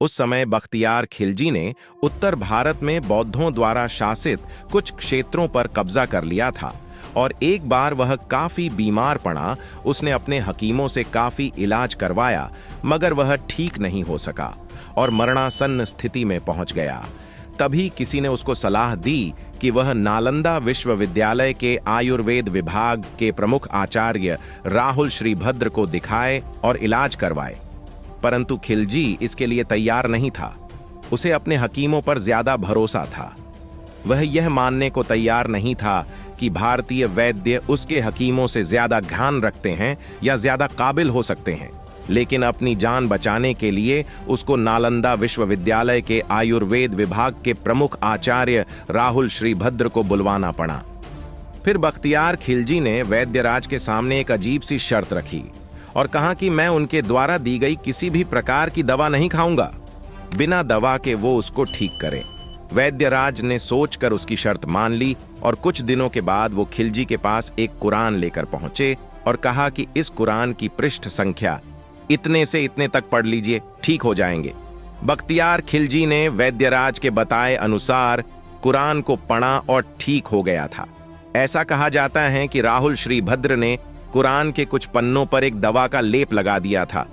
उस समय बख्तियार खिलजी ने उत्तर भारत में बौद्धों द्वारा शासित कुछ क्षेत्रों पर कब्जा कर लिया था और एक बार वह काफी बीमार पड़ा। उसने अपने हकीमों से काफी इलाज करवाया मगर वह ठीक नहीं हो सका और मरणासन्न स्थिति में पहुंच गया। तभी किसी ने उसको सलाह दी कि वह नालंदा विश्वविद्यालय के आयुर्वेद विभाग के प्रमुख आचार्य राहुल श्रीभद्र को दिखाए और इलाज करवाए, परंतु खिलजी इसके लिए तैयार नहीं था। उसे अपने हकीमों पर ज्यादा भरोसा था। वह यह मानने को तैयार नहीं था कि भारतीय वैद्य उसके हकीमों से ज्यादा ज्ञान रखते हैं या ज्यादा काबिल हो सकते हैं, लेकिन अपनी जान बचाने के लिए उसको नालंदा विश्वविद्यालय के आयुर्वेद विभाग के प्रमुख आचार्य राहुल श्रीभद्र को बुलवाना पड़ा। फिर बख्तियार खिलजी ने वैद्यराज के सामने एक अजीब सी शर्त रखी और कहा कि मैं उनके द्वारा दी गई किसी भी प्रकार की दवा नहीं खाऊंगा, बिना दवा के वो उसको ठीक करें। वैद्यराज ने सोचकर उसकी शर्त मान ली और कुछ दिनों के बाद वो खिलजी के पास एक कुरान लेकर पहुंचे और कहा कि इस कुरान की पृष्ठ संख्या इतने से इतने तक पढ़ लीजिए, ठीक हो जाएंगे। बख्तियार खिलजी ने वैद्यराज के बताए अनुसार कुरान को पढ़ा और ठीक हो गया था। ऐसा कहा जाता है कि राहुल श्रीभद्र ने कुरान के कुछ पन्नों पर एक दवा का लेप लगा दिया था।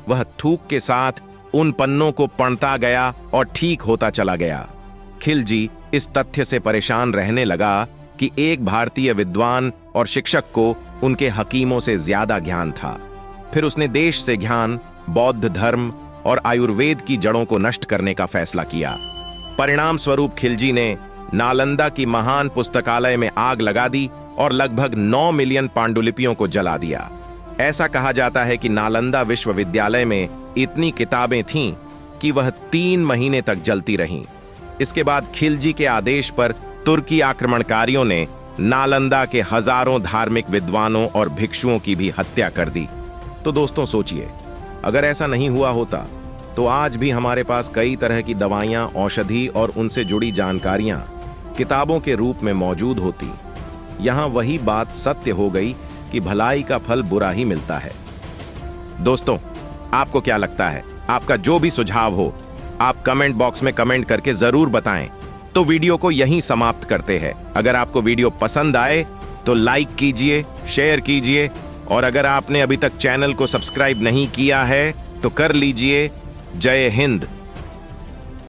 वह थूक के साथ उन पन्नों को पढ़ता गया और ठीक होता चला गया। खिलजी इस तथ्य से परेशान रहने लगा कि एक भारतीय विद्वान और शिक्षक को उनके हकीमों से ज्यादा ज्ञान था। फिर उसने देश से ज्ञान, बौद्ध धर्म और आयुर्वेद की जड़ों को नष्ट करने का फैसला किया। परिणाम स्वरूप खिलजी ने नालंदा की महान पुस्तकालय में आग लगा दी और लगभग 9 मिलियन पांडुलिपियों को जला दिया। ऐसा कहा जाता है कि नालंदा विश्वविद्यालय में इतनी किताबें थीं कि वह 3 महीने तक जलती रहीं। इसके बाद खिलजी के आदेश पर तुर्की आक्रमणकारियों ने नालंदा के हजारों धार्मिक विद्वानों और भिक्षुओं की भी हत्या कर दी। तो दोस्तों सोचिए, अगर ऐसा नहीं हुआ होता तो आज भी हमारे पास कई तरह की दवाइयां, औषधि और उनसे जुड़ी जानकारियां किताबों के रूप में मौजूद होती। यहां वही बात सत्य हो गई कि भलाई का फल बुरा ही मिलता है। दोस्तों, आपको क्या लगता है? आपका जो भी सुझाव हो आप कमेंट बॉक्स में कमेंट करके जरूर बताएं। तो वीडियो को यहीं समाप्त करते हैं। अगर आपको वीडियो पसंद आए तो लाइक कीजिए, शेयर कीजिए और अगर आपने अभी तक चैनल को सब्सक्राइब नहीं किया है तो कर लीजिए। जय हिंद।